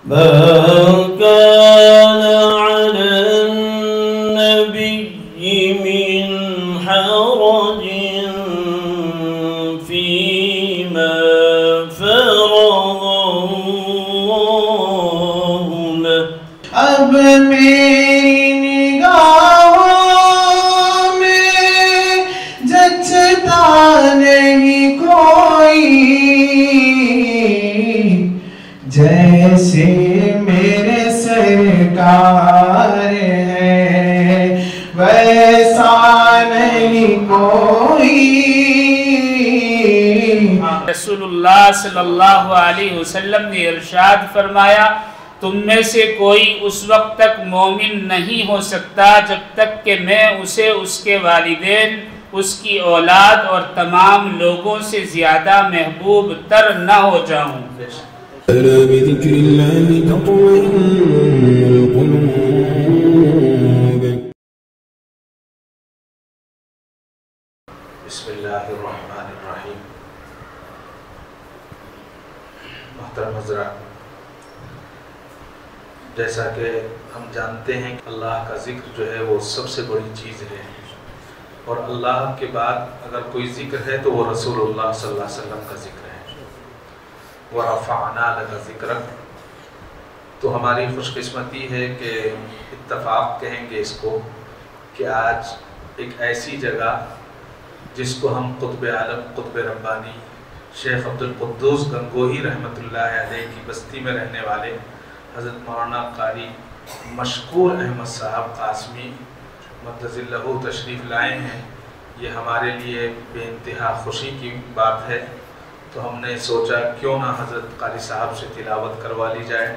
ما كان على النبي من حرج فيما فرض الله له. اب میری نگاہوں میں جچتا نہیں کوئی، جیسے میرے سرکار ہے ویسا نہیں کوئی۔ رسول اللہ صلی اللہ علیہ وسلم نے ارشاد فرمایا، تم میں سے کوئی اس وقت تک مومن نہیں ہو سکتا جب تک کہ میں اسے اس کے والدین، اس کی اولاد اور تمام لوگوں سے زیادہ محبوب تر نہ ہو جاؤں۔ ألا بذكر الله تطمئن القلوب۔ بسم اللہ الرحمن الرحیم۔ محترم حضرات، جیسا کہ ہم جانتے ہیں کہ اللہ کا ذکر جو ہے وہ سب سے بڑی چیز ہے، اور اللہ کے بعد اگر کوئی ذکر ہے تو وہ رسول اللہ صلی اللہ علیہ وسلم کا ذکر ہے۔ وَرَفَعْنَا لَكَ ذِكْرَكَ، تو ہماری خوش قسمتی ہے کہ اتفاق کہیں گے اس کو کہ آج ایک ایسی جگہ جس کو ہم قطب عالم، قطب ربانی شیخ عبدالقدوس گنگوہی رحمۃ اللہ علیہ کی بستی میں رہنے والے حضرت مولانا قاری مشکور احمد صاحب قاسمی مدظ اللہ تشریف لائے ہیں، یہ ہمارے لیے بے انتہا خوشی کی بات ہے۔ تو ہم نے سوچا کیوں نہ حضرت قاری صاحب سے تلاوت کروا لی جائے۔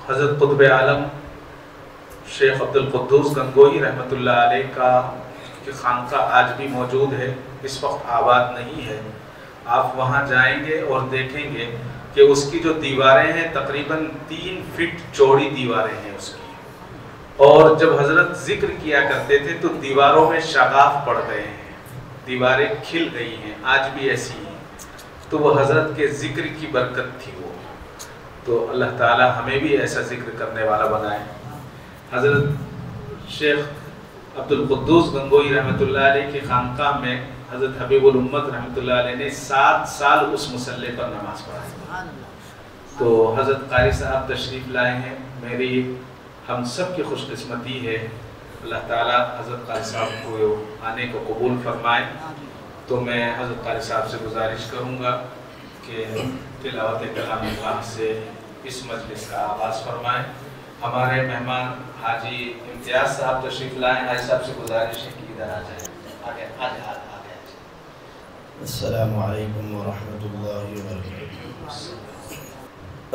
حضرت قطب عالم شیخ عبدالقدوس گنگوہی رحمۃ اللہ علیہ کا خانقاہ آج بھی موجود ہے، اس وقت آباد نہیں ہے۔ آپ وہاں جائیں گے اور دیکھیں گے کہ اس کی جو دیواریں ہیں تقریباً 3 فٹ چوڑی دیواریں ہیں اس کی، اور جب حضرت ذکر کیا کرتے تھے تو دیواروں میں شغاف پڑ گئے ہیں، دیواریں کھل گئی ہیں، آج بھی ایسی ہیں۔ تو وہ حضرت کے ذکر کی برکت تھی وہ، تو اللہ تعالی ہمیں بھی ایسا ذکر کرنے والا بنائے۔ حضرت شیخ عبدالقدوس گنگوہی رحمۃ اللہ علیہ کی خانقاہ میں حضرت حبیب الامت رحمۃ اللہ علیہ نے 7 سال اس مصلی پر نماز پڑھائی۔ تو حضرت قاری صاحب تشریف لائے ہیں، میری ہم سب کی خوش قسمتی ہے، اللہ تعالیٰ حضرت قاری صاحب کو آنے کو قبول فرمائے۔ تو میں حضرت قاری صاحب سے گزارش کروں گا کہ تلاوت کلام اللہ سے اس مجلس کا آغاز فرمائیں۔ ہمارے مہمان حاجی امتیاز صاحب تشریف لائیں، حاجی صاحب سے گزارش ہے کہ ادھر آ جائیں۔ آگے السلام علیکم ورحمۃ اللہ وبرکاتہ۔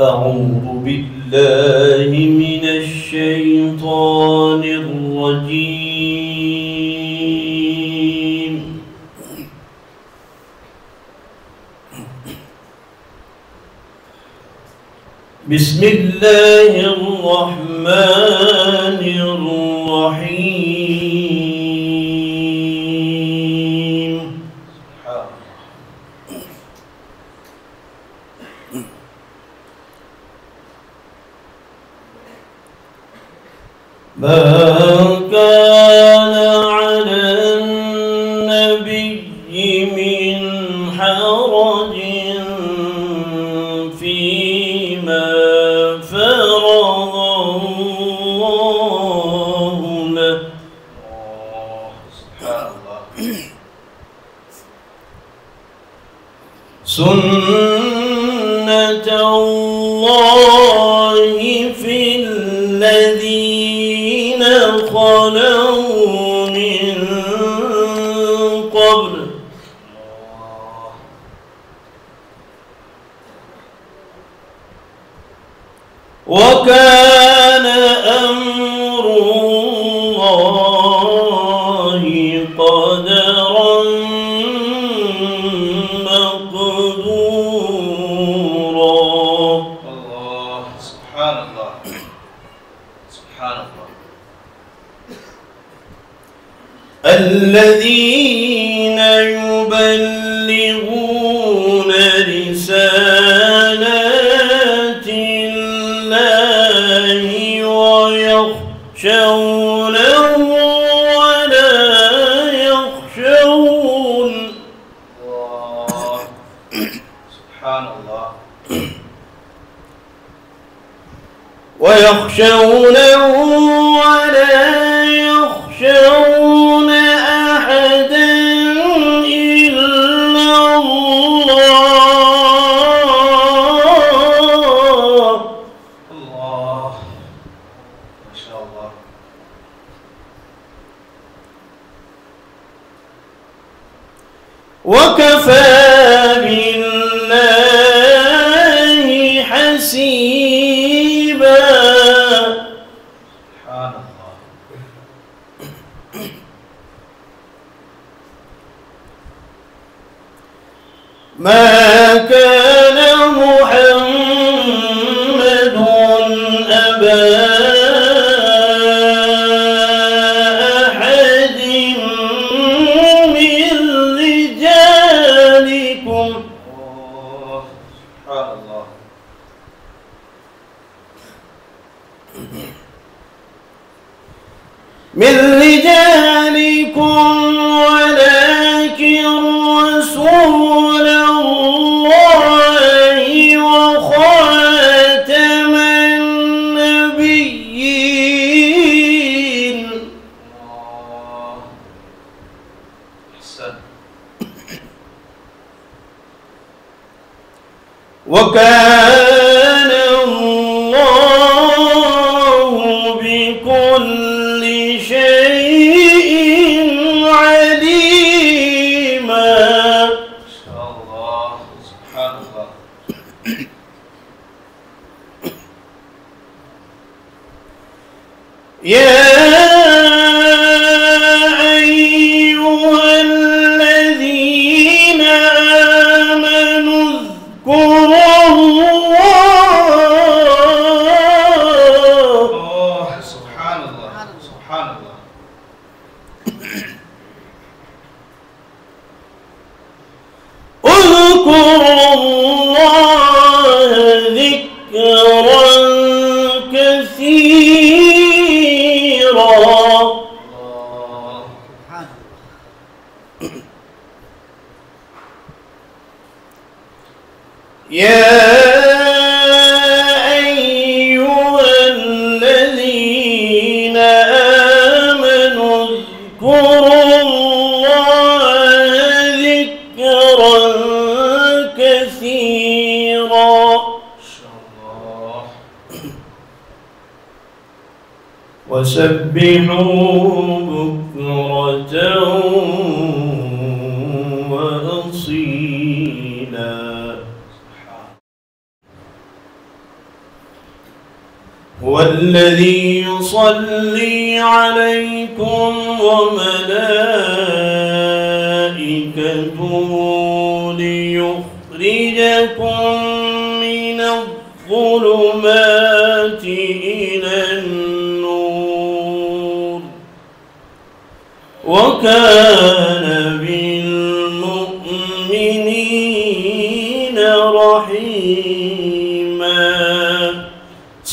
اعوذ باللہ من الشیطان الرجیم۔ بسم اللہ الرحمن الرحیم۔ ما كان على النبي من حرج فيما فرض الله له. سنة الله في الذين خلوا من قبل وكان أمر الله قدرا مقدورا. اللہ سبحان اللہ سبحان اللہ. الذين يبلغون رسالات يخشونه ولا يخشون. الله سبحان الله. ويخشونه ولا يخشون أحدا إلا الله. الله ما شاء الله. وكفى بالله حسيبا. سبحان الله. ما كان محمد أبا أحد من رجالكم سبحان الله. ولكن رسول الله وخاتم النبيين. الله أحسن. وكان الله بكل شيء عليما. ما شاء الله. سبحان الله. يا أيها الذين آمنوا اذكروا الله. سبحان الله. سبحان الله. اذكروا الله ذكرا كثيرا. الله يا أيها الذين آمنوا اذكروا الله ذكرا كثيرا. ما شاء الله. وسبحوا بكرة وأصيلا. هو الذي يصلي عليكم وملائكته ليخرجكم من الظلمات إلى النور وكان بالمؤمنين رحيما.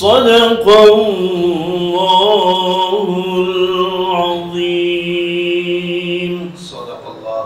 صدق الله العظيم. صدق الله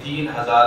3000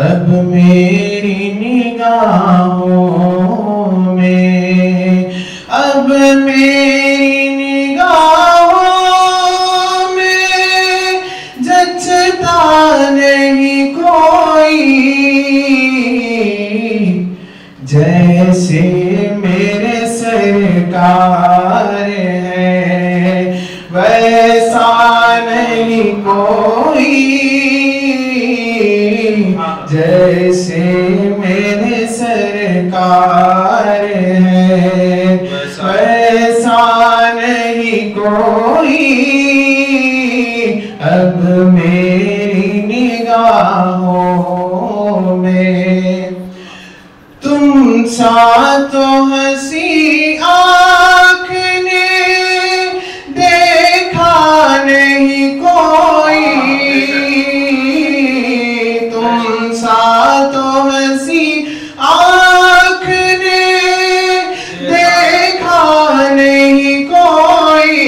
اب میری نگاہوں میں، اب میری نگاہوں میں جچتا نہیں کوئی، جیسے میرے سرکار ہے ویسا نہیں کوئی، جیسے میرے سرکار ہے ویسا نہیں کوئی، اب میری نگاہوں میں تم سا تو ہنسی آنکھ نے دیکھا نہیں کوئی، تم سا تو ہنسی آنکھ نے دیکھا نہیں کوئی،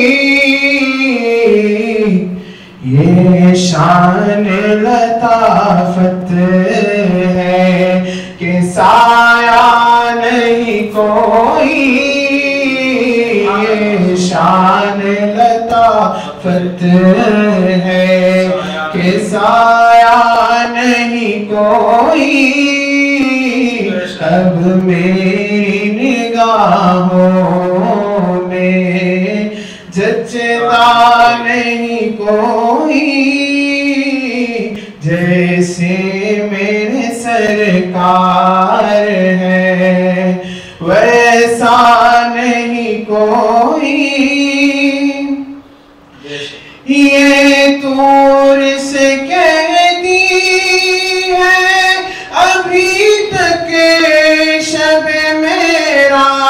یہ شان لطافت ہے کہ سایہ نہیں کوئی، یہ شان لطافت ہے کہ سایہ نہیں کوئی، اب میری نگاہوں میں جچتا نہیں کوئی، جیسے میرے سرکار ہے ویسا نہیں کوئی، یہ طور سے کہتی ہے ابھی تک شب معراج،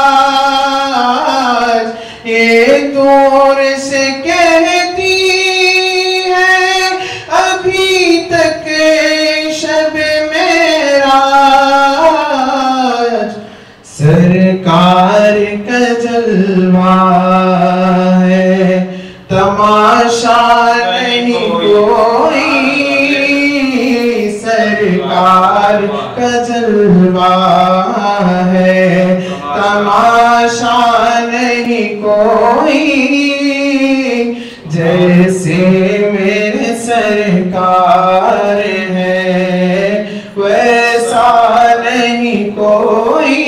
یہ طور سے کہتی ہے ابھی تک شب معراج، سرکار کا جلوہ ہے تماشا نہیں کوئی، سرکار کا جلوہ ہے تماشا نہیں کوئی، جیسے میرے سرکار ہے ویسا نہیں کوئی،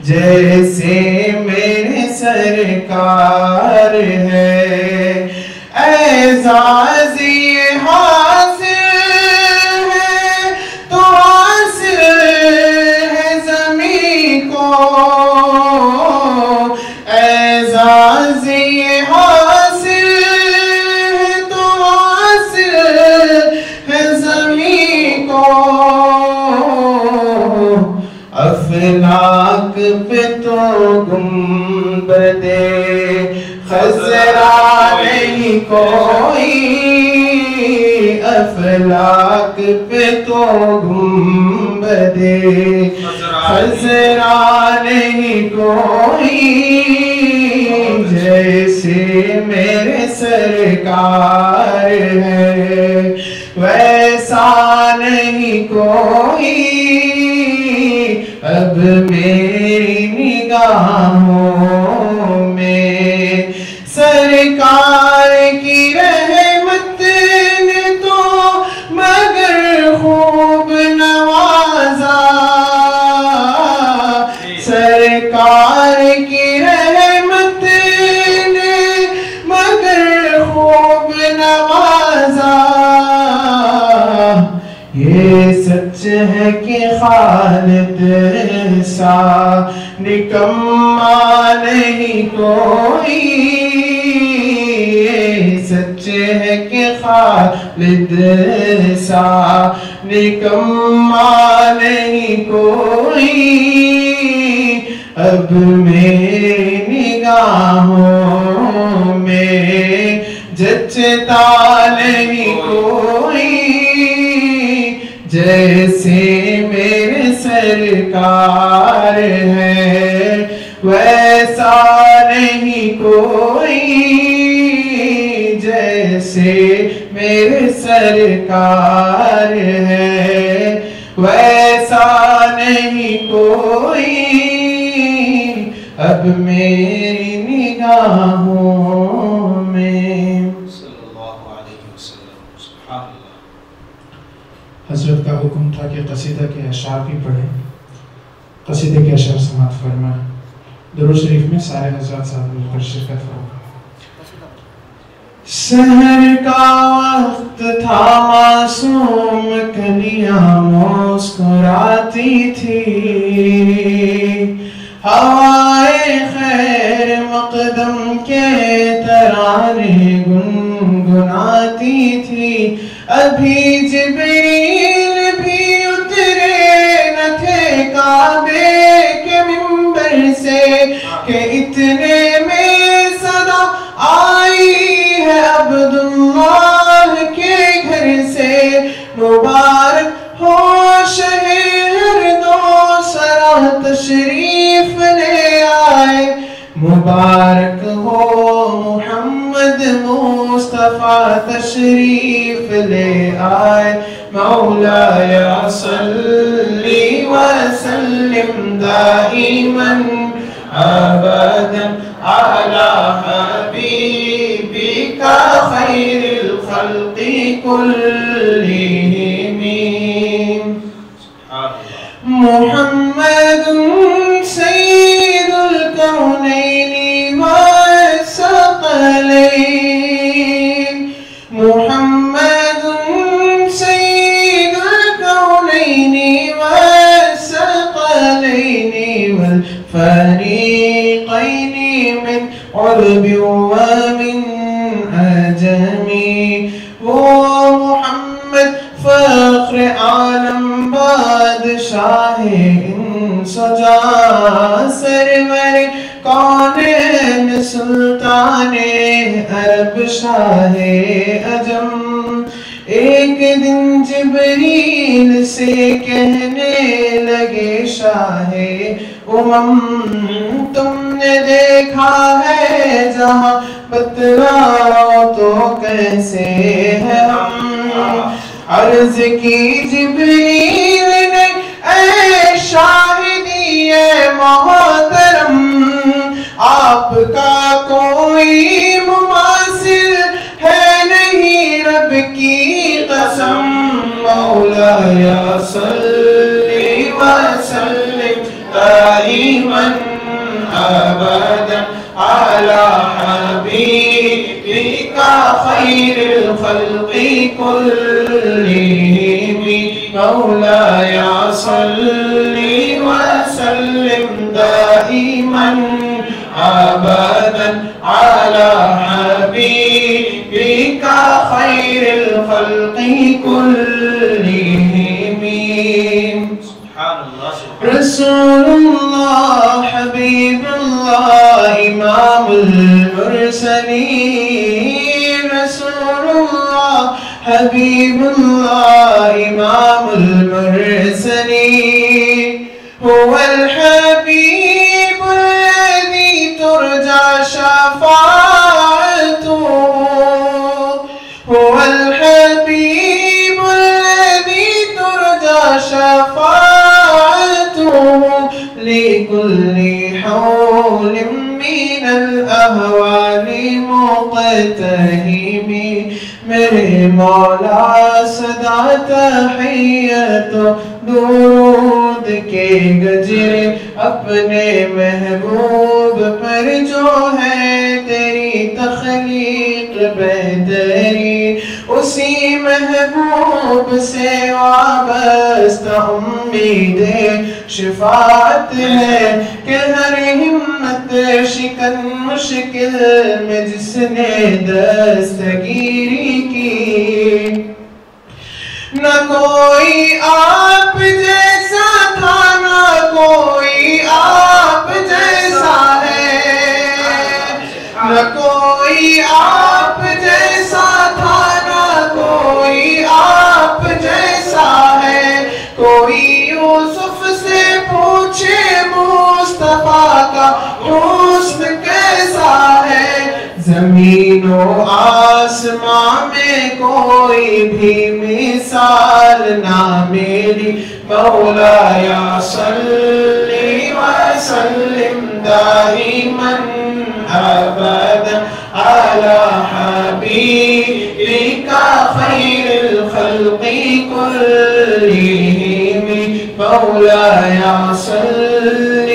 جیسے میرے سرکار ہے، اعزاز یہ حاصل ہے تو حاصل ہے زمین کو، اعزاز یہ حاصل ہے تو حاصل ہے زمین کو، افلاک پہ تو گنبد خضرا نہیں کوئی، افلاک پہ تو گنبد خضرا نہیں کوئی، جیسے میرے سرکار ہے ویسا نہیں کوئی، اب میری نگاہوں میں سرکار کی رحمت نے تو مگر خوب نوازا، سرکار کی رحمت نے مگر خوب نوازا، یہ سچ ہے کہ خالد سا نکما نہیں کوئی، یہ سچ ہے کہ خالد سا نکما نہیں کوئی، اب میری نگاہوں میں جچتا نہیں کوئی، جیسے میرے سرکار ہے ویسا نہیں کوئی، جیسے جیسے میرے سرکار ہے، ویسا نہیں کوئی اب میری نگاہوں میں۔ صلی اللہ علیہ وسلم۔ سبحان اللہ۔ حضرت کا حکم تھا کہ قصیدہ کے اشعار بھی پڑھیں، قصیدے کے اشعار سماعت فرمائیں۔ درود شریف میں سارے حضرات صاحب مل کر شرکت فرمائیں۔ سحر کا وقت تھا، معصوم کلیاں مسکراتی تھی، ہوائے خیر مقدم کے ترانے گنگناتی تھی، ابھی جبریل بھی اترے نہ تھے کعبے کے منبر سے کہ اتنے میں صدا آئی ہے عبداللہ کے گھر سے، مبارک ہو شہر دو سرا تشریف لے آئے، مبارک ہو محمد مصطفیٰ تشریف لے آئے، مولاي صلی وسلم دائما ابدا على حبيبك خير الخلق كلهم، محمد سيد الكونين والثقلين، محمد سيد الكونين والثقلين والفريقين من عرب ومن عجم، وہ محمد فخر عالم بادشاہ انس و جاں، سرور کونین سلطان عرب شاہ عجم، ایک دن جبریل سے کہنے لگے شاہ امم، تم نے دیکھا ہے جہاں بتلاؤ تو کیسے ہے ہم، عرض کی جبریل نے اے شاہدی اے محترم، آپ کا کوئی مماثل ہے نہیں رب کی قسم، مولاي صلی وسلم دائما ابدا على حبيبك خير الخلق كلهم، مولاي صلی وسلم دائما ابدا على حبيبك خير الخلق كلهم، رسول اللہ حبیب اللہ امام المرسلین، رسول اللہ حبیب اللہ امام المرسلین، هو الحبیب الذي ترجى شفاعته، هو الحبيب الذي ترجى شفاعته، لكل حول من الأهوال مقتحم، میرے مولا صدا تحیت درود کے گجرے اپنے محبوب پر جو ہے تیری تخلیق بہترین، اسی محبوب سے وابستہ امید شفاعت ہے کہ ہر ہمت شکن مشکل میں جس نے دستگیری کی، نہ کوئی آپ جیسا تھا نہ کوئی آپ جیسا ہے، نہ کوئی آپ جیسا تھا نہ کوئی آپ جیسا ہے، کوئی یوسف سے پوچھے مصطفیٰ کا حسن کیسا ہے، زمین و آسمان میں کوئی بھی مثال نہ میری مولا صلی وسلم دائما ابدا على حبيبك خير الخلق كلهم مولاي صل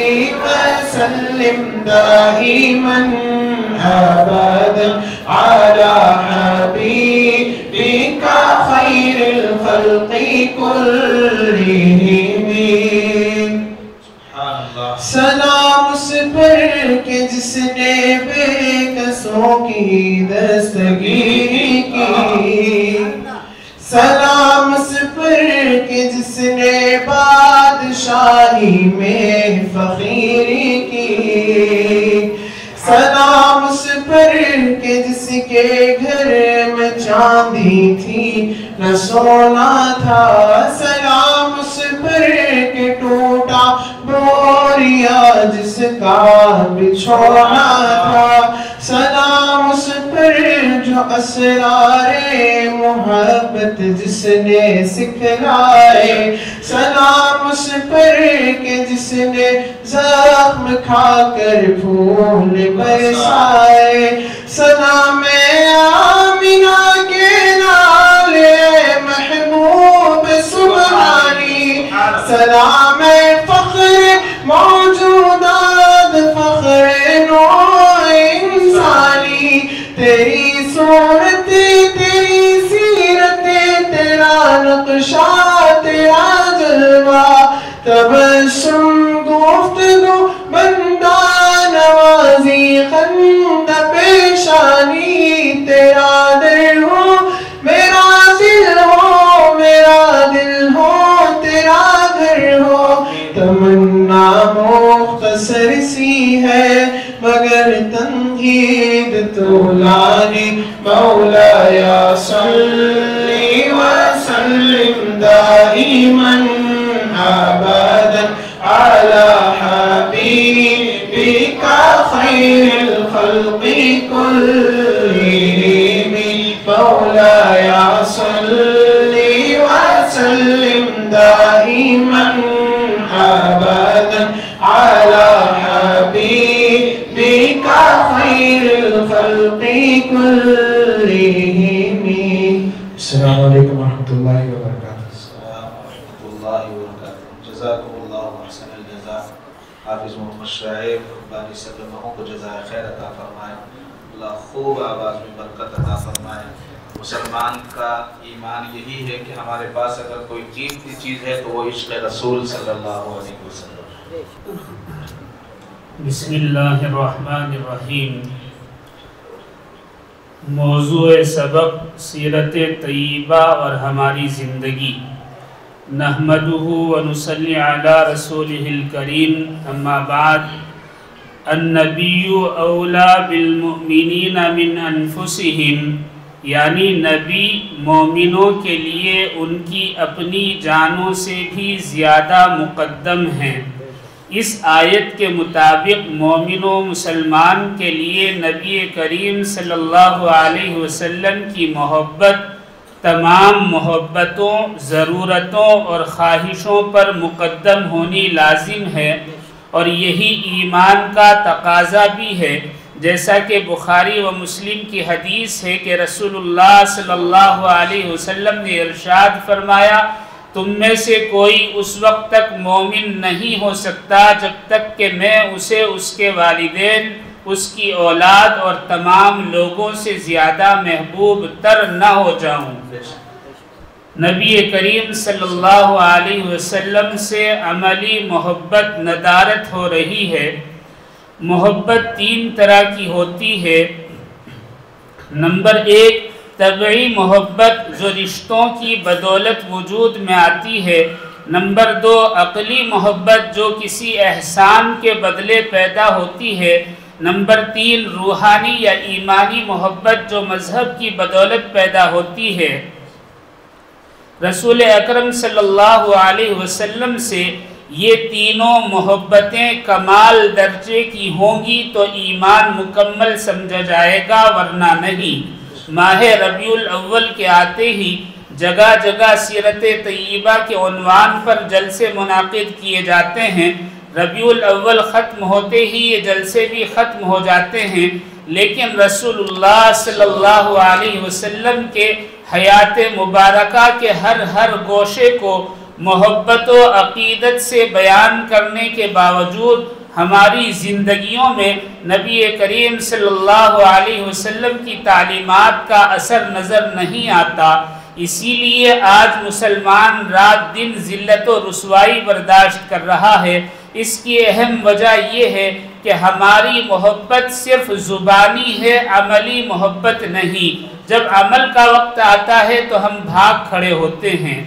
وسلم دائما ابدا على حبيبك خير الخلق كلهم سلام اس پر کہ جس نے بے کسوں کی دستگیری کی سلام اس پر کہ جس نے بادشاہی میں فقیری کی سلام اس پر کہ جس کے گھر میں چاندی تھی نہ سونا تھا سلام اس پر کہ ٹوٹا بوریا جس کا بچھونا تھا سلام اس پر جو اسرار محبت جس نے سکھلائے سلام اس پر کہ جس نے زخم کھا کر پھول برسائے سلام آمینہ کے نالے محبوب سبحانی سلام فخر موجودات فخر نوع انسانی تیری صورت تیری سیرت تیرا نقشہ تیرا جلوہ تبسم گفتگو بندہ نوازی خند پیشانی تیرا دل ہو میرا دل ہو میرا دل ہو تیرا گھر ہو تمنا مختصر سی ہے مگر تنقید طولانی مولاي صلی وسلم دائما ابدا على حبيبك خير الخلق كلهم مولاي صلی وسلم دائما ابدا على حبيبك خير الخلق كلهم. السلام علیکم ورحمۃ اللہ وبرکاتہ. السلام ورحمۃ اللہ وبرکاتہ. جزاکم اللہ احسن الجزاء. حافظ محمد شعیب بانی سلمہ کو جزائے خیر عطا فرمائے. اللہ خوب آواز میں برکت عطا فرمائے. مسلمان کا ایمان یہی ہے کہ ہمارے پاس اگر کوئی قیمتی چیز ہے تو وہ عشق رسول صلی اللہ علیہ وسلم. بسم اللہ الرحمن الرحیم. موضوع سبق سیرت طیبہ اور ہماری زندگی. نحمدہ ونصلی علی رسولہ الکریم. اما بعد. النبی اولا بالمؤمنین من انفسہم، یعنی نبی مومنوں کے لیے ان کی اپنی جانوں سے بھی زیادہ مقدم ہیں. اس آیت کے مطابق مومن و مسلمان کے لیے نبی کریم صلی اللہ علیہ وسلم کی محبت تمام محبتوں، ضرورتوں اور خواہشوں پر مقدم ہونی لازم ہے، اور یہی ایمان کا تقاضا بھی ہے. جیسا کہ بخاری و مسلم کی حدیث ہے کہ رسول اللہ صلی اللہ علیہ وسلم نے ارشاد فرمایا، تم میں سے کوئی اس وقت تک مومن نہیں ہو سکتا جب تک کہ میں اسے اس کے والدین، اس کی اولاد اور تمام لوگوں سے زیادہ محبوب تر نہ ہو جاؤں. نبی کریم صلی اللہ علیہ وسلم سے عملی محبت ندارت ہو رہی ہے. محبت تین طرح کی ہوتی ہے. نمبر 1 طبعی محبت جو رشتوں کی بدولت وجود میں آتی ہے. نمبر 2 عقلی محبت جو کسی احسان کے بدلے پیدا ہوتی ہے. نمبر 3 روحانی یا ایمانی محبت جو مذہب کی بدولت پیدا ہوتی ہے. رسول اکرم صلی اللہ علیہ وسلم سے یہ تینوں محبتیں کمال درجے کی ہوں گی تو ایمان مکمل سمجھا جائے گا، ورنہ نہیں۔ ماہ ربیع الاول کے آتے ہی جگہ جگہ سیرت طیبہ کے عنوان پر جلسے منعقد کیے جاتے ہیں۔ ربیع الاول ختم ہوتے ہی یہ جلسے بھی ختم ہو جاتے ہیں، لیکن رسول اللہ صلی اللہ علیہ وسلم کے حیات مبارکہ کے ہر گوشے کو محبت و عقیدت سے بیان کرنے کے باوجود ہماری زندگیوں میں نبی کریم صلی اللہ علیہ وسلم کی تعلیمات کا اثر نظر نہیں آتا۔ اسی لیے آج مسلمان رات دن ذلت و رسوائی برداشت کر رہا ہے۔ اس کی اہم وجہ یہ ہے کہ ہماری محبت صرف زبانی ہے، عملی محبت نہیں۔ جب عمل کا وقت آتا ہے تو ہم بھاگ کھڑے ہوتے ہیں۔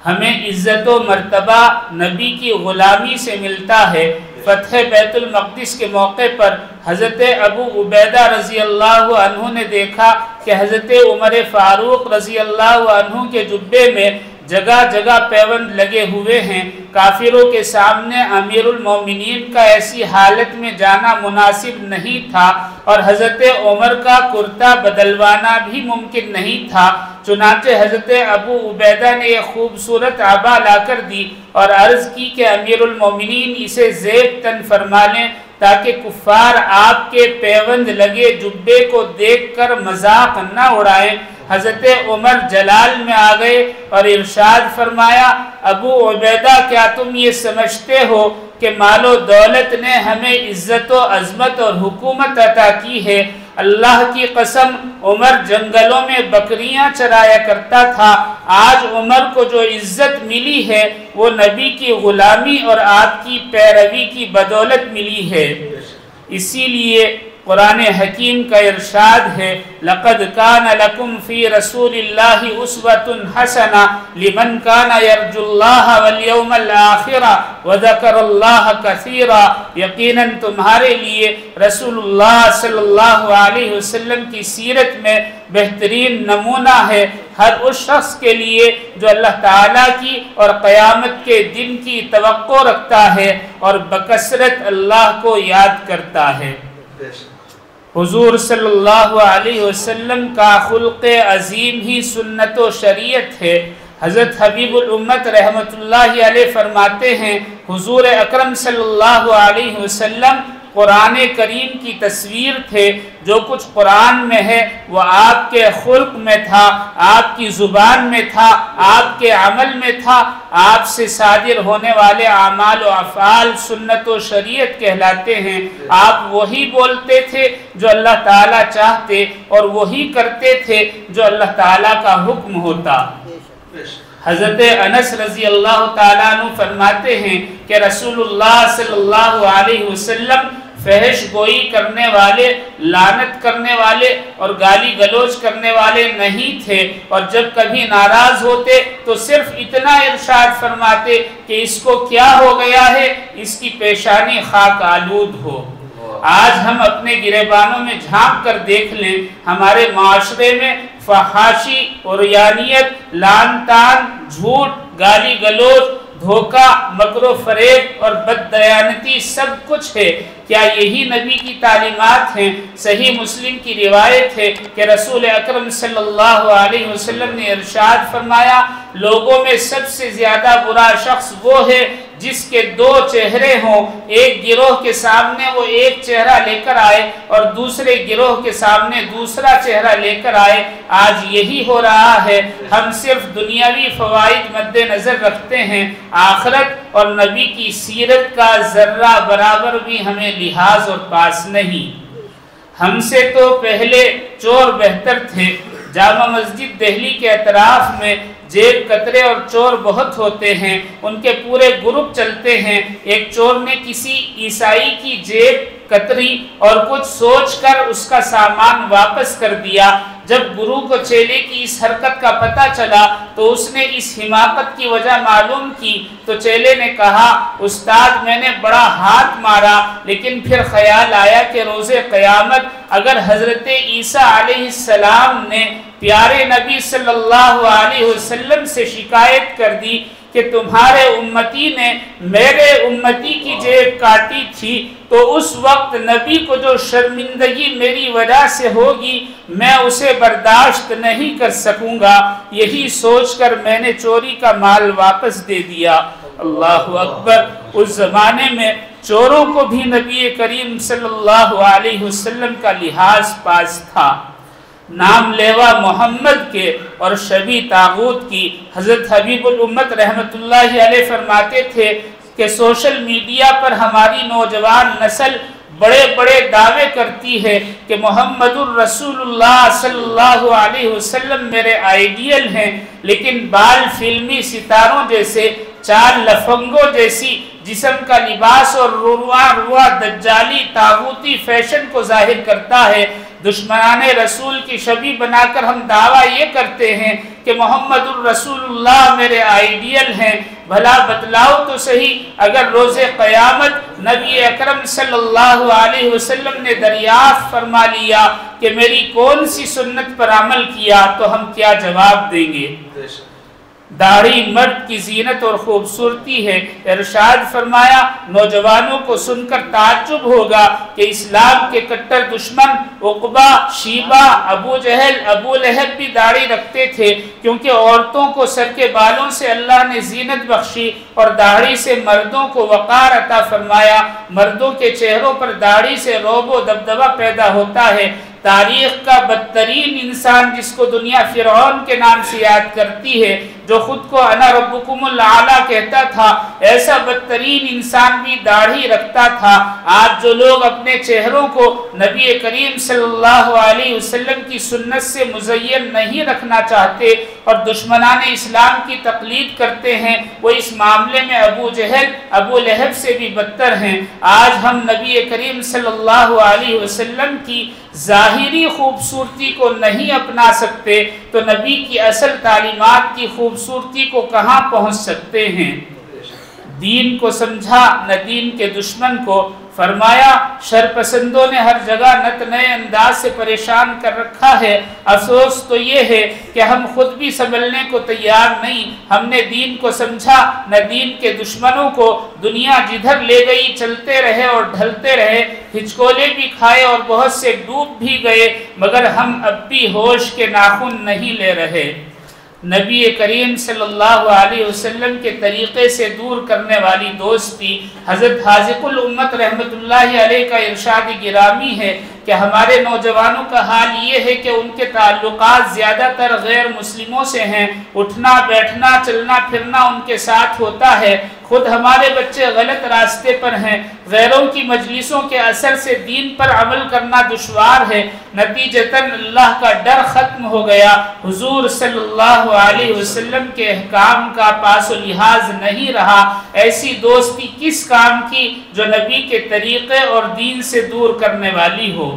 ہمیں عزت و مرتبہ نبی کی غلامی سے ملتا ہے۔ فتح بیت المقدس کے موقع پر حضرت ابو عبیدہ رضی اللہ عنہ نے دیکھا کہ حضرت عمر فاروق رضی اللہ عنہ کے جبے میں جگہ جگہ پیوند لگے ہوئے ہیں۔ کافروں کے سامنے امیر المومنین کا ایسی حالت میں جانا مناسب نہیں تھا، اور حضرت عمر کا کرتا بدلوانا بھی ممکن نہیں تھا۔ چنانچہ حضرت ابو عبیدہ نے ایک خوبصورت عبا لا کر دی اور عرض کی کہ امیر المومنین اسے زیب تن فرما لیں تاکہ کفار آپ کے پیوند لگے جبے کو دیکھ کر مذاق نہ اڑائیں۔ حضرت عمر جلال میں آ گئے اور ارشاد فرمایا، ابو عبیدہ کیا تم یہ سمجھتے ہو کہ مال و دولت نے ہمیں عزت و عظمت اور حکومت عطا کی ہے؟ اللہ کی قسم عمر جنگلوں میں بکریاں چرایا کرتا تھا۔ آج عمر کو جو عزت ملی ہے وہ نبی کی غلامی اور آپ کی پیروی کی بدولت ملی ہے۔ اسی لیے قرآن حکیم کا ارشاد ہے، لَقَدْ كَانَ لَكُمْ فِي رَسُولِ اللَّهِ أُسْوَةٌ حَسَنَةٌ لِمَنْ كَانَ يَرْجُو اللَّهَ وَالْيَوْمَ الْآخِرَ وَذَكَرَ اللَّهَ كَثِيرًا۔ یقیناً تمہارے لیے رسول اللہ صلی اللہ علیہ وسلم کی سیرت میں بہترین نمونہ ہے، ہر اس شخص کے لیے جو اللہ تعالیٰ کی اور قیامت کے دن کی توقع رکھتا ہے اور بکثرت اللہ کو یاد کرتا ہے۔ حضور صلی اللہ علیہ وسلم کا خلق عظیم ہی سنت و شریعت ہے۔ حضرت حبیب الامت رحمت اللہ علیہ فرماتے ہیں، حضور اکرم صلی اللہ علیہ وسلم قرآن کریم کی تصویر تھے۔ جو کچھ قرآن میں ہے وہ آپ کے خلق میں تھا، آپ کی زبان میں تھا، آپ کے عمل میں تھا۔ آپ سے صادر ہونے والے اعمال و افعال سنت و شریعت کہلاتے ہیں۔ آپ وہی بولتے تھے جو اللہ تعالیٰ چاہتے اور وہی کرتے تھے جو اللہ تعالیٰ کا حکم ہوتا۔ حضرت انس رضی اللہ تعالیٰ عنہ فرماتے ہیں کہ رسول اللہ صلی اللہ علیہ وسلم فحش گوئی کرنے والے، لعنت کرنے والے اور گالی گلوچ کرنے والے نہیں تھے، اور جب کبھی ناراض ہوتے تو صرف اتنا ارشاد فرماتے کہ اس کو کیا ہو گیا ہے، اس کی پیشانی خاک آلود ہو۔ آج ہم اپنے گریبانوں میں جھانک کر دیکھ لیں، ہمارے معاشرے میں فحاشی، عریانیت، لعن طعن، جھوٹ، گالی گلوچ، دھوکہ، مکر و فریب اور بددیانتی سب کچھ ہے۔ کیا یہی نبی کی تعلیمات ہیں؟ صحیح مسلم کی روایت ہے کہ رسول اکرم صلی اللہ علیہ وسلم نے ارشاد فرمایا، لوگوں میں سب سے زیادہ برا شخص وہ ہے جس کے دو چہرے ہوں، ایک گروہ کے سامنے وہ ایک چہرہ لے کر آئے اور دوسرے گروہ کے سامنے دوسرا چہرہ لے کر آئے۔ آج یہی ہو رہا ہے، ہم صرف دنیاوی فوائد مد نظر رکھتے ہیں، آخرت اور نبی کی سیرت کا ذرہ برابر بھی ہمیں لحاظ اور پاس نہیں۔ ہم سے تو پہلے چور بہتر تھے۔ جامع مسجد دہلی کے اطراف میں جیب کترے اور چور بہت ہوتے ہیں، ان کے پورے گروپ چلتے ہیں۔ ایک چور نے کسی عیسائی کی جیب کتری اور کچھ سوچ کر اس کا سامان واپس کر دیا۔ جب گرو کو چیلے کی اس حرکت کا پتہ چلا تو اس نے اس حماقت کی وجہ معلوم کی تو چیلے نے کہا، استاد میں نے بڑا ہاتھ مارا، لیکن پھر خیال آیا کہ روز قیامت اگر حضرت عیسیٰ علیہ السلام نے پیارے نبی صلی اللہ علیہ وسلم سے شکایت کر دی کہ تمہارے امتی نے میرے امتی کی جیب کاٹی تھی تو اس وقت نبی کو جو شرمندگی میری وجہ سے ہوگی میں اسے برداشت نہیں کر سکوں گا، یہی سوچ کر میں نے چوری کا مال واپس دے دیا۔ اللہ اکبر۔ اس زمانے میں چوروں کو بھی نبی کریم صلی اللہ علیہ وسلم کا لحاظ پاس تھا۔ نام لیوا محمد کے اور شبیہ طاغوت کی۔ حضرت حبیب الامت رحمت اللہ علیہ فرماتے تھے کہ سوشل میڈیا پر ہماری نوجوان نسل بڑے بڑے دعوے کرتی ہے کہ محمد الرسول اللہ صلی اللہ علیہ وسلم میرے آئیڈیل ہیں، لیکن بال فلمی ستاروں جیسے، چال لفنگوں جیسی جسم کا لباس اور روا دجالی طاغوتی فیشن کو ظاہر کرتا ہے۔ دشمنان رسول کی شبیہ بنا کر ہم دعویٰ یہ کرتے ہیں کہ محمد الرسول اللہ میرے آئیڈیل ہیں۔ بھلا بتلاؤ تو صحیح، اگر روز قیامت نبی اکرم صلی اللہ علیہ وسلم نے دریافت فرما لیا کہ میری کون سی سنت پر عمل کیا تو ہم کیا جواب دیں گے؟ داڑھی مرد کی زینت اور خوبصورتی ہے۔ ارشاد فرمایا نوجوانوں کو سن کر تعجب ہوگا کہ اسلام کے کٹر دشمن عقبہ، شیبہ، ابو جہل، ابو لہب بھی داڑھی رکھتے تھے، کیونکہ عورتوں کو سر کے بالوں سے اللہ نے زینت بخشی اور داڑھی سے مردوں کو وقار عطا فرمایا۔ مردوں کے چہروں پر داڑھی سے رعب و دبدبہ پیدا ہوتا ہے۔ تاریخ کا بدترین انسان جس کو دنیا فرعون کے نام سے یاد کرتی ہے، جو خود کو انا ربکم الاعلیٰ کہتا تھا، ایسا بدترین انسان بھی داڑھی رکھتا تھا۔ آج جو لوگ اپنے چہروں کو نبی کریم صلی اللہ علیہ وسلم کی سنت سے مزین نہیں رکھنا چاہتے اور دشمنان اسلام کی تقلید کرتے ہیں، وہ اس معاملے میں ابو جہل، ابو لہب سے بھی بدتر ہیں۔ آج ہم نبی کریم صلی اللہ علیہ وسلم کی ظاہری خوبصورتی کو نہیں اپنا سکتے تو نبی کی اصل تعلیمات کی خوبصورتی کو کہاں پہنچ سکتے ہیں؟ دین کو سمجھا نہ دین کے دشمن کو۔ فرمایا شرپسندوں نے ہر جگہ نت نئے انداز سے پریشان کر رکھا ہے۔ افسوس تو یہ ہے کہ ہم خود بھی سنبھلنے کو تیار نہیں۔ ہم نے دین کو سمجھا نہ دین کے دشمنوں کو۔ دنیا جدھر لے گئی چلتے رہے اور ڈھلتے رہے، ہچکولے بھی کھائے اور بہت سے ڈوب بھی گئے، مگر ہم اب بھی ہوش کے ناخن نہیں لے رہے۔ نبی کریم صلی اللہ علیہ وسلم کے طریقے سے دور کرنے والی دوستی۔ حضرت حاذق الامت رحمت اللہ علیہ کا ارشاد گرامی ہے کہ ہمارے نوجوانوں کا حال یہ ہے کہ ان کے تعلقات زیادہ تر غیر مسلموں سے ہیں۔ اٹھنا بیٹھنا چلنا پھرنا ان کے ساتھ ہوتا ہے۔ خود ہمارے بچے غلط راستے پر ہیں۔ غیروں کی مجلسوں کے اثر سے دین پر عمل کرنا دشوار ہے۔ نتیجتاً اللہ کا ڈر ختم ہو گیا۔ حضور صلی اللہ علیہ وسلم کے احکام کا پاس و لحاظ نہیں رہا۔ ایسی دوستی کس کام کی جو نبی کے طریقے اور دین سے دور کرنے والی ہو؟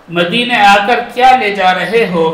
مدینے آ کر کیا لے جا رہے ہو؟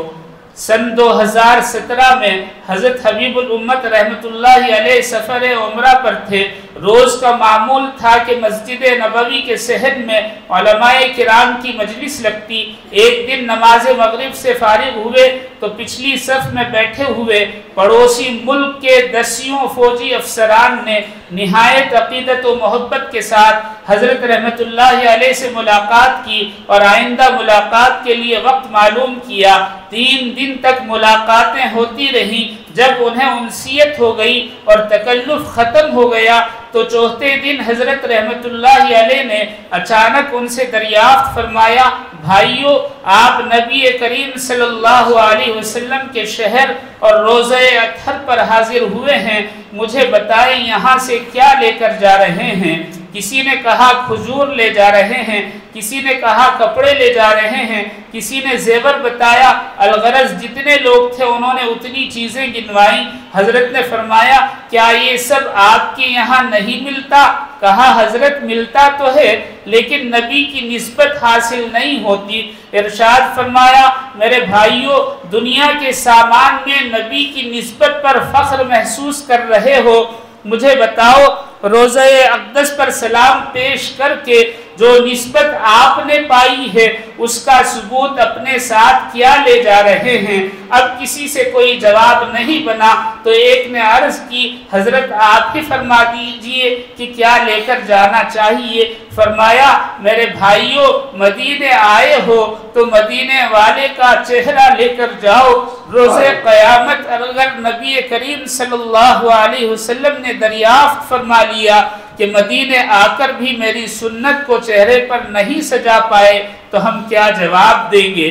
سن 2017 میں حضرت حبیب الامت رحمت اللہ علیہ سفر عمرہ پر تھے۔ روز کا معمول تھا کہ مسجد نبوی کے صحن میں علماء کرام کی مجلس لگتی۔ ایک دن نماز مغرب سے فارغ ہوئے تو پچھلی صف میں بیٹھے ہوئے پڑوسی ملک کے 10 فوجی افسران نے نہایت عقیدت و محبت کے ساتھ حضرت رحمت اللہ علیہ سے ملاقات کی اور آئندہ ملاقات کے لیے وقت معلوم کیا۔ 3 دن تک ملاقاتیں ہوتی رہیں۔ جب انہیں انسیت ہو گئی اور تکلف ختم ہو گیا تو چوتھے دن حضرت رحمت اللہ علیہ نے اچانک ان سے دریافت فرمایا، بھائیو آپ نبی کریم صلی اللہ علیہ وسلم کے شہر اور روزہ اطہر پر حاضر ہوئے ہیں، مجھے بتائیں یہاں سے کیا لے کر جا رہے ہیں؟ کسی نے کہا کھجور لے جا رہے ہیں، کسی نے کہا کپڑے لے جا رہے ہیں، کسی نے زیور بتایا۔ الغرض جتنے لوگ تھے انہوں نے اتنی چیزیں گنوائیں۔ حضرت نے فرمایا کیا یہ سب آپ کے یہاں نہیں ملتا؟ کہا حضرت ملتا تو ہے لیکن نبی کی نسبت حاصل نہیں ہوتی۔ ارشاد فرمایا میرے بھائیو دنیا کے سامان میں نبی کی نسبت پر فخر محسوس کر رہے ہو، مجھے بتاؤ روزہ اقدس پر سلام پیش کر کے جو نسبت آپ نے پائی ہے اس کا ثبوت اپنے ساتھ کیا لے جا رہے ہیں؟ اب کسی سے کوئی جواب نہیں بنا تو ایک نے عرض کی حضرت آپ ہی فرما دیجئے کہ کیا لے کر جانا چاہیے۔ فرمایا میرے بھائیوں مدینے آئے ہو تو مدینے والے کا چہرہ لے کر جاؤ، روز قیامت اگر نبی کریم صلی اللہ علیہ وسلم نے دریافت فرما لیا کہ مدینے آ کر بھی میری سنت کو چہرے پر نہیں سجا پائے تو ہم کیا جواب دیں گے؟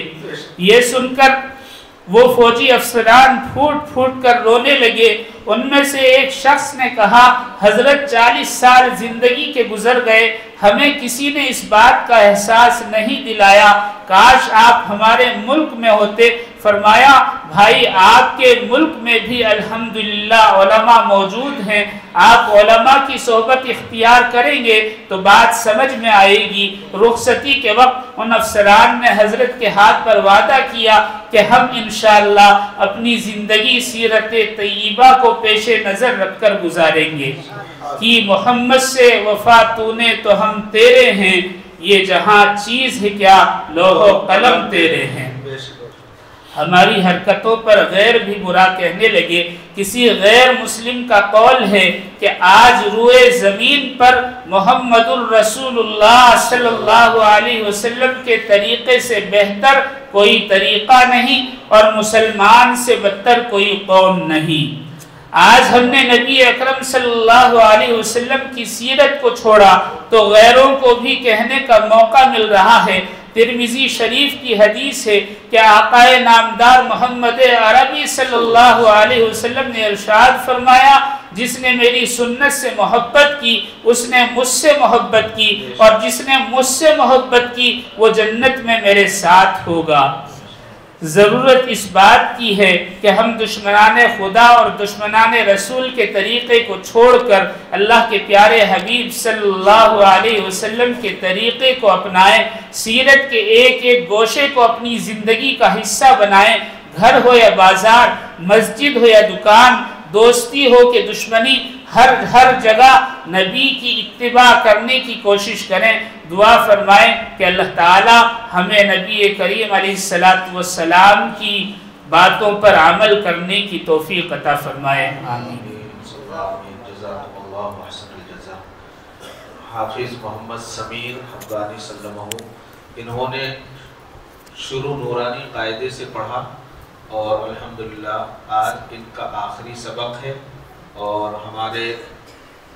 یہ سن کر وہ فوجی افسران پھوٹ پھوٹ کر رونے لگے۔ ان میں سے ایک شخص نے کہا حضرت 40 سال زندگی کے گزر گئے، ہمیں کسی نے اس بات کا احساس نہیں دلایا، کاش آپ ہمارے ملک میں ہوتے۔ فرمایا بھائی آپ کے ملک میں بھی الحمدللہ علماء موجود ہیں، آپ علماء کی صحبت اختیار کریں گے تو بات سمجھ میں آئے گی۔ رخصتی کے وقت ان افسران نے حضرت کے ہاتھ پر وعدہ کیا کہ ہم انشاءاللہ اپنی زندگی سیرت طیبہ کو پیش نظر رکھ کر گزاریں گے۔ کہ محمد سے وفا تو نے تو ہم تیرے ہیں، یہ جہاں چیز ہے کیا لوح و قلم تیرے ہیں۔ ہماری حرکتوں پر غیر بھی برا کہنے لگے۔ کسی غیر مسلم کا قول ہے کہ آج روئے زمین پر محمد الرسول اللہ صلی اللہ علیہ وسلم کے طریقے سے بہتر کوئی طریقہ نہیں اور مسلمان سے بدتر کوئی قوم نہیں۔ آج ہم نے نبی اکرم صلی اللہ علیہ وسلم کی سیرت کو چھوڑا تو غیروں کو بھی کہنے کا موقع مل رہا ہے۔ ترمذی شریف کی حدیث ہے کہ آقا نامدار محمد عربی صلی اللہ علیہ وسلم نے ارشاد فرمایا جس نے میری سنت سے محبت کی اس نے مجھ سے محبت کی اور جس نے مجھ سے محبت کی وہ جنت میں میرے ساتھ ہوگا۔ ضرورت اس بات کی ہے کہ ہم دشمنان خدا اور دشمنان رسول کے طریقے کو چھوڑ کر اللہ کے پیارے حبیب صلی اللہ علیہ وسلم کے طریقے کو اپنائیں، سیرت کے ایک ایک گوشے کو اپنی زندگی کا حصہ بنائیں، گھر ہو یا بازار، مسجد ہو یا دکان، دوستی ہو کہ دشمنی، ہر جگہ نبی کی اتباع کرنے کی کوشش کریں۔ دعا فرمائیں کہ اللہ تعالی ہمیں نبی کریم علیہ السلام کی باتوں پر عمل کرنے کی توفیق عطا فرمائے، آمین۔ جزاکم اللہ احسن الجزاء۔ حافظ محمد سمیر حقانی سلمہ، انہوں نے شروع نورانی قاعدے سے پڑھا اور الحمدللہ آج ان کا آخری سبق ہے، اور ہمارے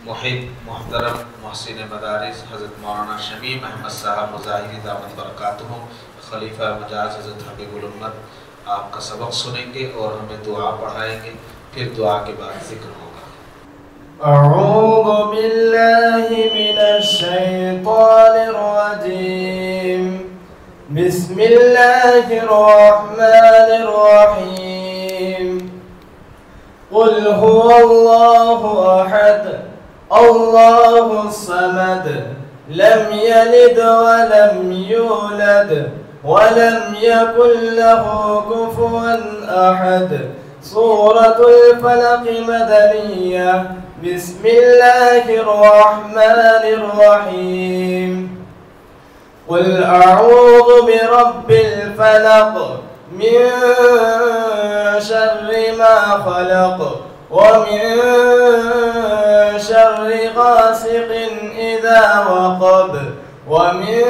محب محترم محسن مدارس حضرت مولانا شمیم احمد صاحب مظاہری دعوت برکاتہ خلیفہ مجاز حضرت حبیب الامت آپ کا سبق سنیں گے اور ہمیں دعا پڑھائیں گے، پھر دعا کے بعد ذکر ہوگا۔ اعوذ باللہ من الشیطان الرجیم، بسم اللہ الرحمن الرحیم، قل هو اللہ احد اللہ الصمد لم یلد ولم یولد ولم یکن له کفوا احد۔ سورة الفلق مدنیہ۔ بسم اللہ الرحمن الرحیم، قل اعوذ برب الفلق من شر ما خلق ومن شر غاسق اذا وقب ومن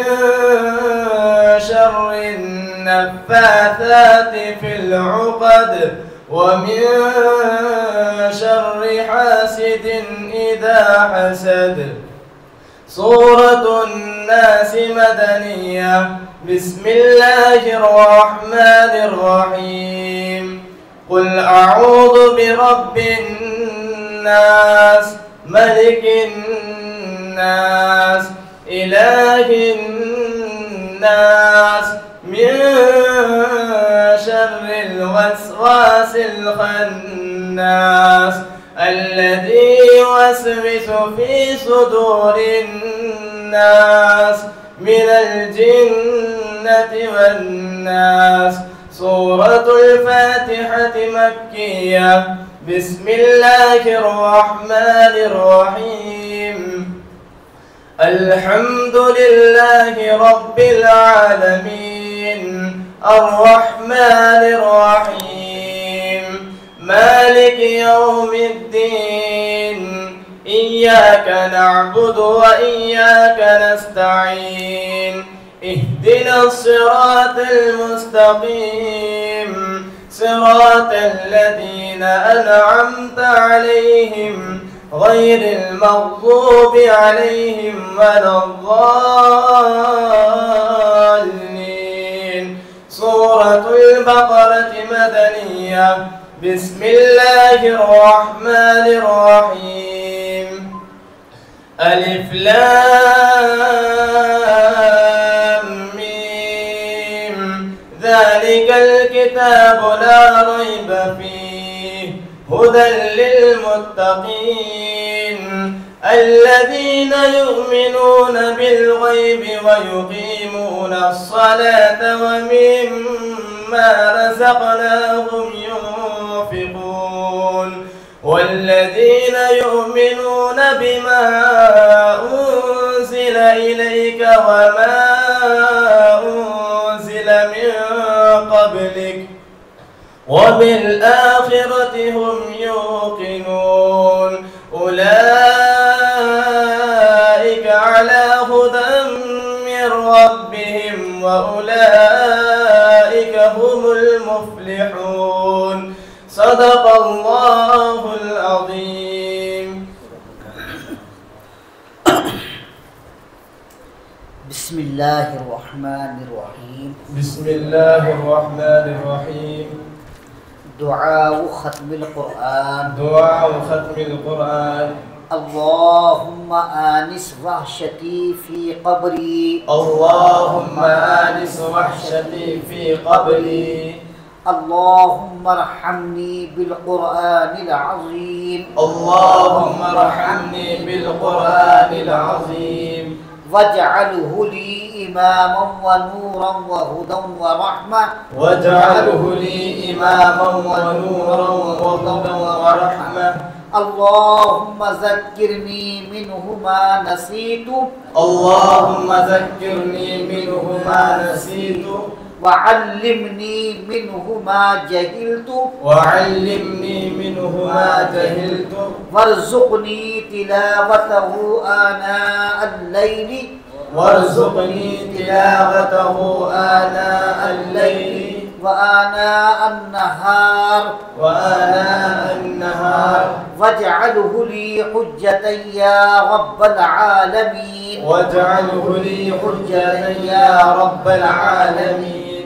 شر النفاثات في العقد ومن شر حاسد اذا حسد۔ سورة الناس مدنیہ۔ بسم اللہ الرحمن الرحیم، قل اعوذ برب الناس ملک الناس الہ الناس من شر الوسواس الخناس الذي يوسوس في صدور الناس من الجنة والناس۔ سورة الفاتحة مكية۔ بسم الله الرحمن الرحيم، الحمد لله رب العالمين الرحمن الرحيم مالك يوم الدين إياك نعبد وإياك نستعين اهدنا الصراط المستقيم صراط الذين أنعمت عليهم غير المغضوب عليهم ولا الضالين. سورة البقرة مدنية. بسم الله الرحمن الرحيم. ألف لام ميم ذلك الكتاب لا ريب فيه هدى للمتقين الذين يؤمنون بالغيب ويقيمون الصلاة ومما رزقناهم ينفقون والذين يؤمنون بما أنزل إليك وما أنزل من قبلك وبالآخرة هم يوقنون أولئك على هدى من ربهم وأولئك هم المفلحون. صدق الله العظيم. بسم الله الرحمن الرحيم. بسم الله الرحمن الرحيم. دعاء ختم القرآن. دعاء ختم القرآن. اللهم آنس وحشتي في قبري. اللهم آنس وحشتي في قبري. اللهم ارحمني بالقرآن العظيم. اللهم ارحمني بالقرآن العظيم. واجعله لي إماما ونورا وهدى ورحمة. واجعله لي إماما ونورا وهدى ورحمة. اللهم ذكرني منه ما نسيت. اللهم ذكرني منه ما نسيت. وعلمني منه ما جهلت. وعلمني منه ما جهلت. وارزقني تلاوته آناء الليل. وارزقني تلاوته آناء الليل وآناء النهار. وآناء النهار. واجعله لي حجة يا رب العالمين. واجعله لي حجة يا رب العالمين.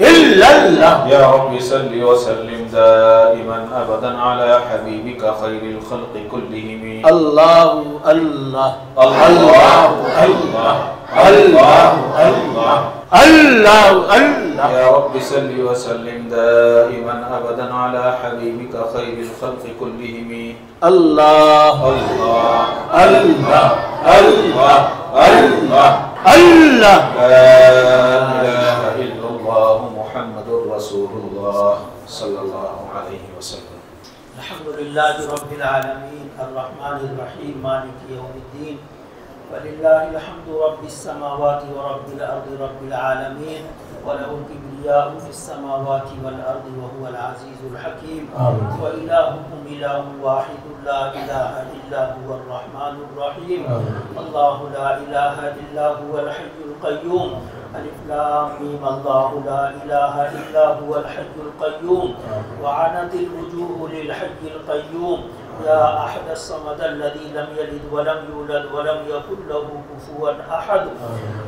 إلا الله يا رب صل وسلم دائما أبدا على حبيبك خير الخلق كلهم. الله الله الله الله الله الله الله الله يا رب صل وسلم دائما أبدا على حبيبك خير الخلق كلهم. الله الله الله الله الله الله لا إله إلا الله محمد رسول الله صلى الله عليه وسلم. الحمد لله رب العالمين الرحمن الرحيم مالك يوم الدين ولله الحمد رب السماوات ورب الأرض رب العالمين وله الكبرياء في السماوات والأرض وهو العزيز الحكيم. وإلهكم إله واحد لا إله إلا هو الرحمن الرحيم. الله لا إله إلا هو الحي القيوم. ألف لام ميم الله لا إله إلا هو الحي القيوم. وعنت الوجوه للحي القيوم. يا أحد الصمد الذي لم يلد ولم يولد ولم يكن له كفوا أحد.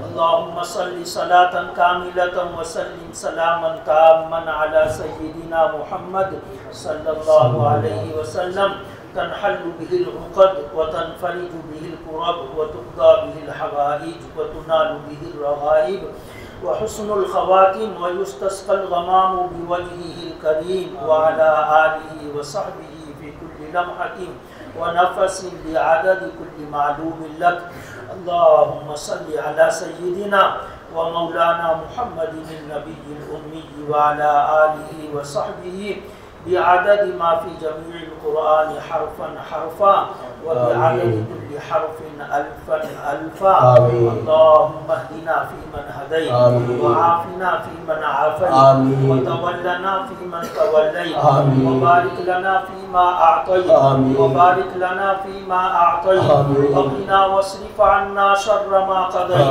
اللهم صل صلاة كاملة وسلم سلاما تاما على سيدنا محمد صلى الله عليه وسلم تنحل به العقد وتنفرج به الكرب وتقضى به الحوائج وتنال به الرغائب وحسن الخواتم ويستسقى الغمام بوجهه الكريم وعلى آله وصحبه في كل لمحة ونفس بعدد كل معلوم لك. اللهم صل على سيدنا ومولانا محمد النبي الأمي وعلى آله وصحبه بعدد ما في جميع القرآن حرفا حرفا وبعدد كل حرف ألفا ألفا. اللهم اهدنا فيمن هديت وعافنا فيمن عافيت وتولنا فيمن توليت وبارك لنا فيما أعطيت وبارك لنا فيما أعطيت وقنا واصرف عنا شر ما قضيت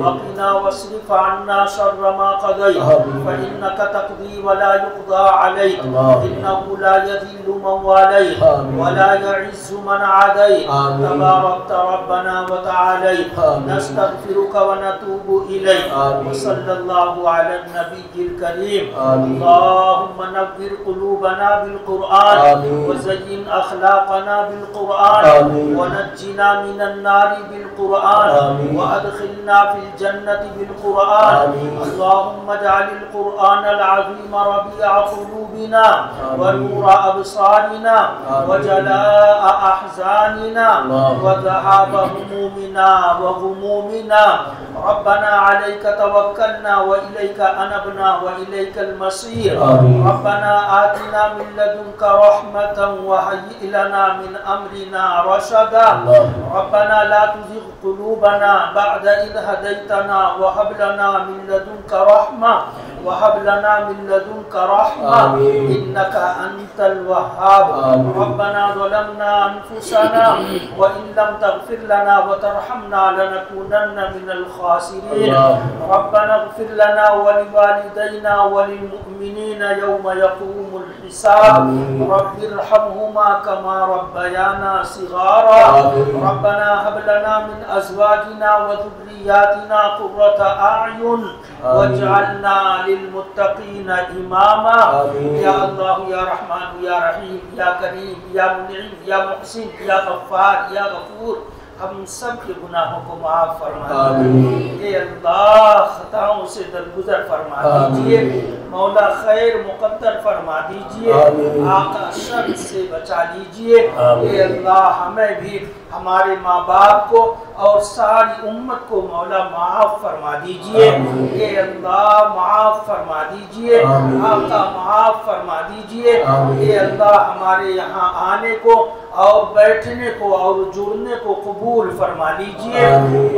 وقنا واصرف عنا شر ما قضيت فإنك تقضي ولا يقضى عليك إنه لا يذل من واليت ولا يعز من عاديت تباركت ربنا وتعاليت. نستغفرك ونتوب إليك. وصلى الله على النبي الكريم. اللهم نور قلوبنا بالقرآن وزين أخلاقنا بالقرآن ونجنا من النار بالقرآن وأدخلنا في الجنة بالقرآن. اللهم اجعل القرآن العظيم ربيع قلوبنا ونور أبصارنا وجلاء أحزاننا وذهاب همومنا وغمومنا. ربنا عليك توكلنا وإليك أنبنا وإليك المصير. ربنا آتنا من لدنك رحمة وهيئ لنا من أمرنا رشدا. ربنا لا تزغ قلوبنا بعد إذ هديتنا وهب لنا من لدنك رحمة وهب لنا من لدنك رحمة إنك أنت الوهاب. ربنا ظلمنا أنفسنا وإن لم تغفر لنا وترحمنا لنكونن من الخاسرين. ربنا اغفر لنا ولوالدينا وللمؤمنين يوم يقوم الحساب. رب ارحمهما كما ربيانا صغارا. ربنا هب لنا من أزواجنا وذرياتنا قرة أعين واجعلنا للمتقين إماما. يا الله يا رحمن يا رحيم يا کریم یا منعم یا محسن یا غفار یا غفور ہم سب کے گناہوں کو معاف فرما دیجیے. اے اللہ خطاؤں سے درگزر فرما دیجیے. مولا خیر مقدر فرما دیجیے. آقا شر سے بچا لیجیے. اے اللہ ہمیں بھی ہمارے ماں باپ کو اور ساری امت کو مولا معاف فرما دیجیے. اے اللہ معاف فرما دیجیے. آقا معاف فرما دیجیے. اے اللہ ہمارے یہاں آنے کو اور بیٹھنے کو اور جڑنے کو قبول فرما لیجیے.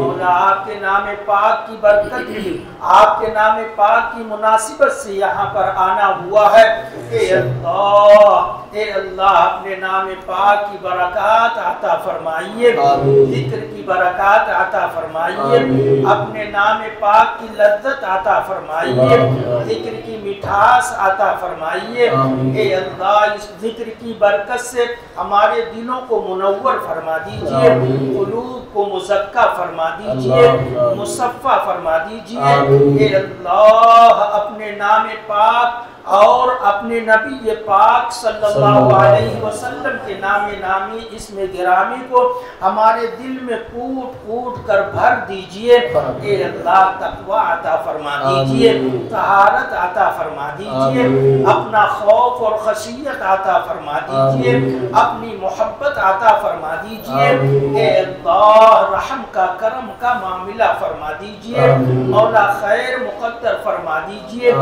مولا آپ کے نام پاک کی برکت بھی آپ کے نام پاک کی مناسبت سے یہاں پر آنا ہوا ہے. اے اللہ اپنے نام پاک کی برکات عطا فرمائیے. ذکر کی برکات عطا فرمائیے. اپنے نام پاک کی لذت عطا فرمائیے. ذکر کی مٹھاس عطا فرمائیے. اے اللہ اس ذکر کی برکت سے ہمارے دلوں کو منور فرما دیجئے، قلوب کو مزکہ فرما دیجئے، مصفہ فرما دیجئے۔ اے اللہ اپنے نام پاک اور اپنے نبی پاک صلی اللہ علیہ وسلم کے نام نامی اسم گرامی کو ہمارے دل میں کوٹ کوٹ کر بھر دیجئے۔ اے اللہ تقوی عطا فرما دیجئے، طہارت عطا فرما دیجئے، اپنا خوف اور خشیت عطا فرما دیجئے، اپنی محبت عطا فرما دیجئے۔ اے اللہ رحم کا کرم کا معاملہ فرما دیجئے، مولا خیر مقدر فرما دیجئے،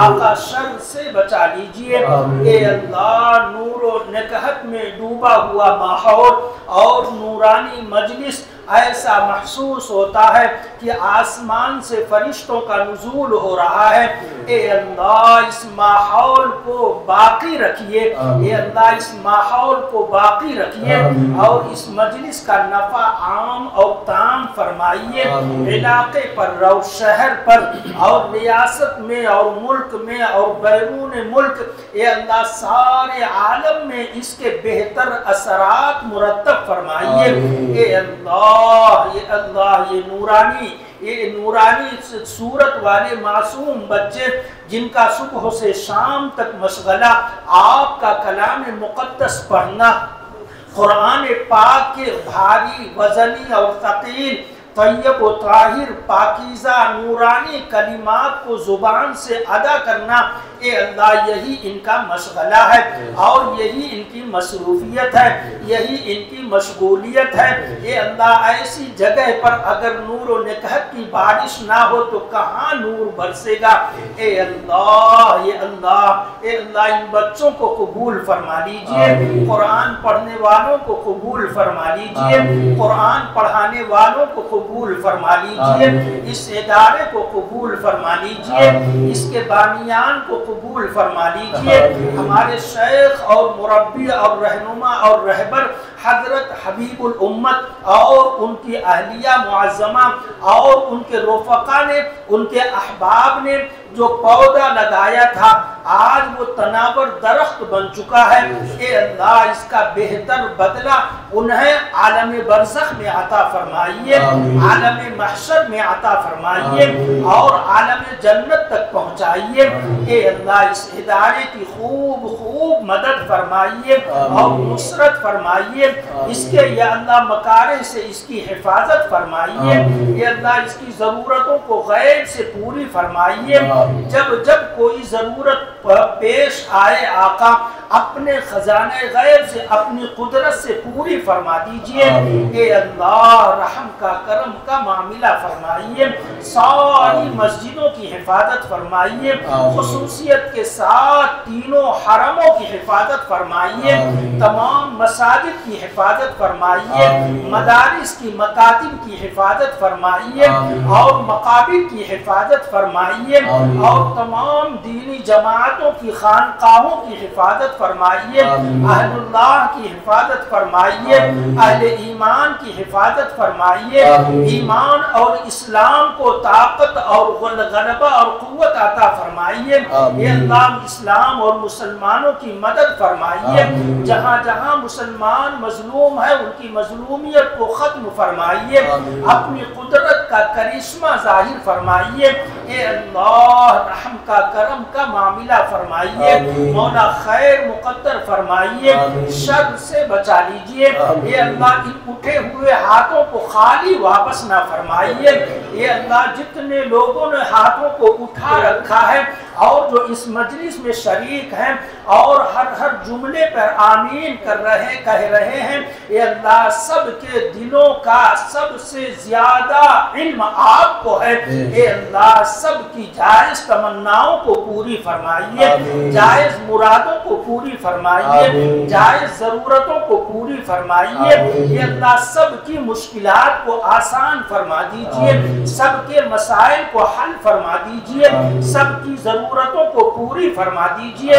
آقا شر سے بچا لیجئے۔ اے اللہ نور و نکہت میں ڈوبا ہوا ماحول اور نورانی مجلس ایسا محسوس ہوتا ہے کہ آسمان سے فرشتوں کا نزول ہو رہا ہے۔ اے اللہ اس ماحول کو باقی رکھیے، اے اللہ اس ماحول کو باقی رکھیے اور اس مجلس کا نفع عام اور تام فرمائیے، علاقے پر اور شہر پر اور ریاست میں اور ملک میں اور بیرون ملک، اے اللہ سارے عالم میں اس کے بہتر اثرات مرتب فرمائیے۔ اے اللہ یہ نورانی صورت والے معصوم بچے جن کا صبح سے شام تک مشغلہ آپ کا کلام مقدس پڑھنا، قرآن پاک کے بھاری وزنی اور ثقیل طیب و طاہر پاکیزہ نورانی کلمات کو زبان سے ادا کرنا، اے اللہ یہی ان کا مشغلہ ہے اور یہی ان کی مصروفیت ہے، یہی ان کی مشغولیت ہے۔ اے اللہ ایسی جگہ پر اگر نور و نکہت کی بارش نہ ہو تو کہاں نور برسے گا؟ اے اللہ اے اللہ ان بچوں کو قبول فرما لیجئے، قرآن پڑھنے والوں کو قبول فرما لیجئے، قرآن پڑھانے والوں کو قبول فرما لیجئے، اس ادارے کو قبول فرما لیجئے، اس کے بانیان کو قبول فرما لیجئے۔ ہمارے شیخ اور مربی اور رہنما اور رہبر حضرت حبیب الامت اور ان کی اہلیہ معظمہ اور ان کے رفقا نے، ان کے احباب نے جو پودا لگایا تھا آج وہ تناور درخت بن چکا ہے۔ اے اللہ اس کا بہتر بدلہ انہیں عالم برزخ میں عطا فرمائیے، عالم محشر میں عطا فرمائیے اور عالم جنت تک پہنچائیے۔ اے اللہ اس ادارے کی خوب خوب مدد فرمائیے اور نصرت فرمائیے، اس کے یا اللہ مکارہ سے اس کی حفاظت فرمائیے، یا اللہ اس کی ضرورتوں کو غیب سے پوری فرمائیے۔ جب کوئی ضرورت پیش آئے آقا اپنے خزانہ غیب سے اپنی قدرت سے پوری فرما دیجئے۔ اے اللہ رحم کا کرم کا معاملہ فرمائیے، ساری مسجدوں کی حفاظت فرمائیے، خصوصیت کے ساتھ تینوں حرموں کی حفاظت فرمائیے، تمام مساجد کی حفاظت فرمائیے، مدارس کی مکاتب کی حفاظت فرمائیے اور مقابر کی حفاظت فرمائیے اور تمام دینی جماعتوں کی خانقاہوں کی حفاظت فرمائیے، اہل اللہ کی حفاظت فرمائیے، اہل ایمان کی حفاظت فرمائیے، ایمان اور اسلام کو طاقت اور غلبہ اور قوت عطا فرمائیے۔ اے اللہ اسلام اور مسلمانوں کی مدد فرمائیے، جہاں جہاں مسلمان مظلوم ہے ان کی مظلومیت کو ختم فرمائیے، اپنی قدرت کا کرشمہ ظاہر فرمائیے۔ اے اللہ رحم کا کرم کا معاملہ فرمائیے، مولا خیر مقدر فرمائیے، شر سے بچا لیجئے۔ اے اللہ ان اٹھے ہوئے ہاتھوں کو خالی واپس نہ فرمائیے۔ اے اللہ جتنے لوگوں نے ہاتھوں کو اٹھا رکھا ہے اور جو اس مجلس میں شریک ہیں اور ہر جملے پر آمین کہہ رہے ہیں، اے اللہ سب کے دلوں کا سب سے زیادہ علم آپ کو ہے۔ اے اللہ سب کی جائز تمناؤں کو پوری فرمائیے، جائز مرادوں کو پوری فرمائیے، جائز ضرورتوں کو پوری فرمائیے۔ اے اللہ سب کی مشکلات کو آسان فرما دیجئے، سب کے مسائل کو حل فرما دیجئے، سب کی ضرورتوں کو پوری فرما دیجئے۔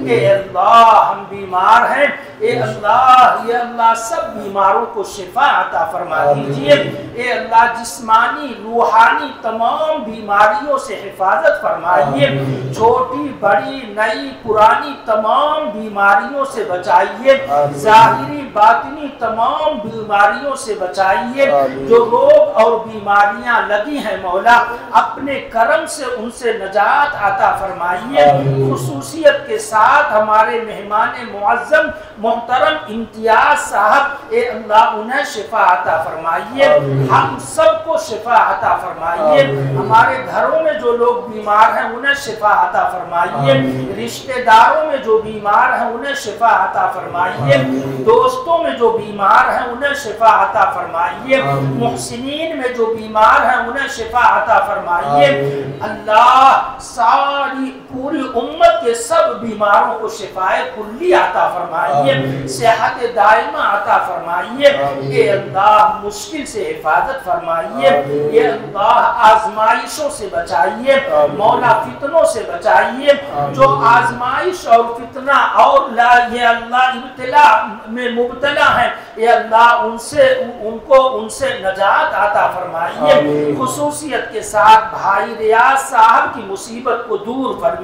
اے اللہ ہم بیمار ہیں، اے اللہ سب بیماروں کو شفا عطا فرما دیجئے۔ اے اللہ جسمانی روحانی تمام بیماریوں سے حفاظت فرمائیے، چھوٹی بڑی نئی پرانی تمام بیماریوں سے بچائیے، ظاہری باطنی تمام بیماریوں سے بچائیے، جو روگ اور بیماریاں لگی ہیں مولا اپنے کرم سے ان سے نجات عطا فرمائیے۔ خصوصیت کے ساتھ ہمارے مہمان معظم محترم امتیاز صاحب، اے اللہ انہیں شفا عطا فرمائیے، ہم سب کو شفا عطا فرمائیے، ہمارے گھروں میں جو لوگ بیمار ہیں انہیں شفا عطا فرمائیے، رشتہ داروں میں جو بیمار ہیں انہیں شفا عطا فرمائیے، دوستوں میں جو بیمار ہیں انہیں شفا عطا فرمائیے، محسنین میں جو بیمار ہیں انہیں شفا عطا فرمائیے۔ اللہ ساری پوری امت کے سب بیماروں کو شفا کلی عطا فرمائیے، صحت دائمہ عطا فرمائیے، اے اللہ مشکل سے حفاظت فرمائیے، اے اللہ آزمائشوں سے بچائیے، مولا فتنوں سے بچائیے، جو آزمائش اور فتنہ اور یہ اللہ ابتلا میں مبتلا ہیں اے اللہ ان سے نجات عطا فرمائیے۔ خصوصیت کے ساتھ بھائی ریاض صاحب کی مصیبت کو دور فرمائیے،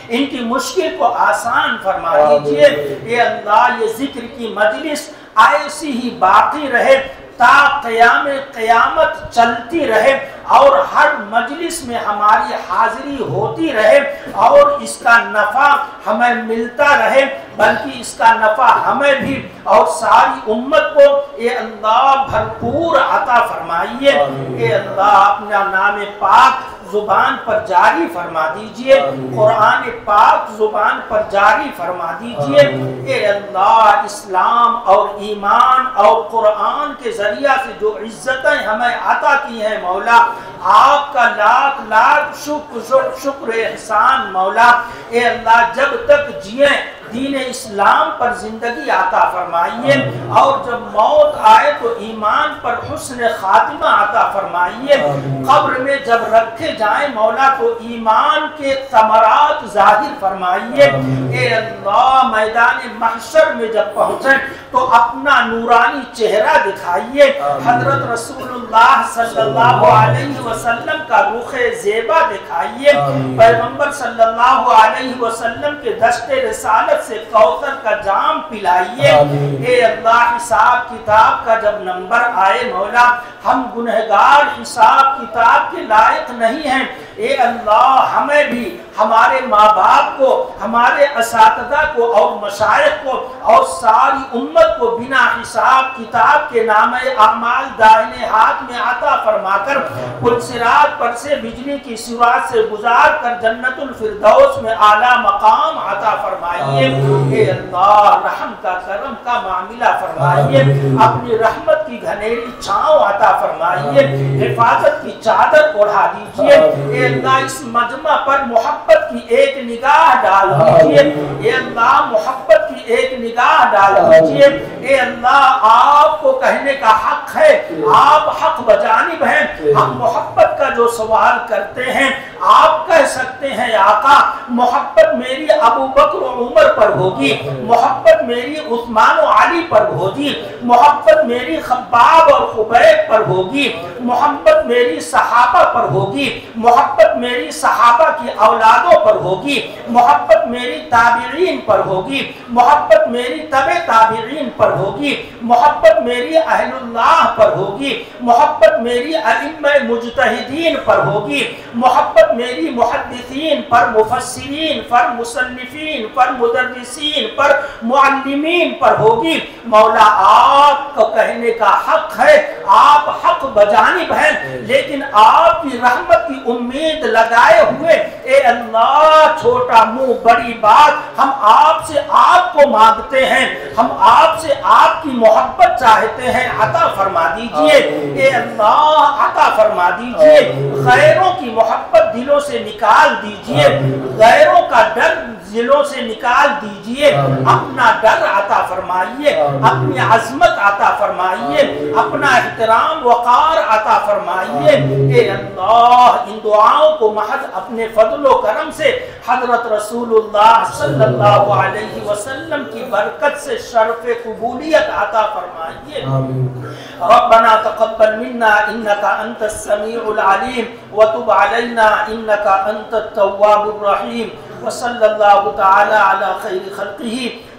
ان کی مشکل کو آسان فرما دیجئے، اے اللہ یہ ذکر کی مجلس ایسی ہی باقی رہے تا قیام قیامت چلتی رہے، اور ہر مجلس میں ہماری حاضری ہوتی رہے، اور اس کا نفع ہمیں ملتا رہے، بلکہ اس کا نفع ہمیں بھی اور ساری امت کو اے اللہ بھرپور عطا فرمائیے۔ اے اللہ اپنا نام پاک زبان پر جاری فرما دیجئے، قرآن پاک زبان پر جاری فرما دیجئے، اے اللہ اسلام اور ایمان اور قرآن کے ذریعہ سے جو عزتیں ہمیں عطا کی ہیں مولا آپ کا لاکھ لاکھ شکر احسان مولا، اے اللہ جب تک جئیں دین اسلام پر زندگی عطا فرمائیے، اور جب موت آئے تو ایمان پر حسن خاتمہ عطا فرمائیے، قبر میں جب رکھے جائیں مولا تو ایمان کے ثمرات ظاہر فرمائیے، اے اللہ میدان محشر میں جب پہنچیں تو اپنا نورانی چہرہ دکھائیے، حضرت رسول اللہ صلی اللہ علیہ وسلم کا رخ زیبا دکھائیے، پیغمبر صلی اللہ علیہ وسلم کے دشت رسالت سے کوثر کا جام پلائیے، اے اللہ حساب کتاب کا جب نمبر آئے مولا ہم گنہگار حساب کتاب کے لائق نہیں ہیں، اے اللہ ہمیں بھی ہمارے ماں باپ کو ہمارے اساتذہ کو اور مشائخ کو اور ساری امت کو بنا حساب کتاب کے نام اعمال دائنے ہاتھ میں عطا فرما کر پل صراط پر سے بجلی کی سوراخ سے گزار کر جنت الفردوس میں اعلیٰ مقام عطا فرمائیے، اے اللہ رحم کا کرم کا معاملہ فرمائیے، اپنی رحمت کی گھنیری چھاؤں عطا فرمائیے، حفاظت کی چادر اڑا دیجئے، اے اللہ اس مجمع پر محبت کی ایک نگاہ ڈال دیجئے، اے اللہ محبت کی ایک نگاہ ڈال دیجئے، اے اللہ آپ کو کہنے کا حق ہے، آپ حق بجانب ہیں، ہم محبت کا جو سوال کرتے ہیں آپ کہہ سکتے ہیں آقا محبت میری ابو بکر و عمر پر ہوگی، محبت میری عثمان و علی پر ہوگی، محبت میری خباب اور خبیب پر ہوگی، محبت میری صحابہ پر ہوگی، محبت میری صحابہ کی اولادوں پر ہوگی، محبت میری تابعین پر ہوگی، محبت میری تبع تابعین پر ہوگی، محبت میری اہل اللہ پر ہوگی، محبت میری ائمہ مجتہدین پر ہوگی، محبت میری محدثین پر، مفسرین پر، مصنفین پر، مدرسین پر، معلمین پر ہوگی۔ مولا آپ کو کہنے کا حق ہے، آپ حق بجانب ہیں، لیکن آپ کی رحمت کی امید لگائے ہوئے اے اللہ چھوٹا منہ بڑی بات ہم آپ سے آپ کو مانگتے ہیں، ہم آپ سے آپ کی محبت چاہتے ہیں، عطا فرما دیجئے اے اللہ، عطا فرما دیجئے، غیروں کی محبت دلوں سے نکال دیجئے، غیروں کا ڈر دلوں سے نکال دیجئے، اپنا ڈر عطا فرمائیے، اپنی عظمت عطا فرمائیے، اپنا احترام وقار عطا فرمائیے، اے اللہ ان دعاؤں کو محض اپنے فضل و کرم سے حضرت رسول اللہ صلی اللہ علیہ وسلم کی برکت سے شرف قبولیت عطا فرمائیے۔ ربنا تقبل منا انك انت السميع العليم وتب علينا انك انت التواب الرحيم وصلى الله تعالى على خير خلقه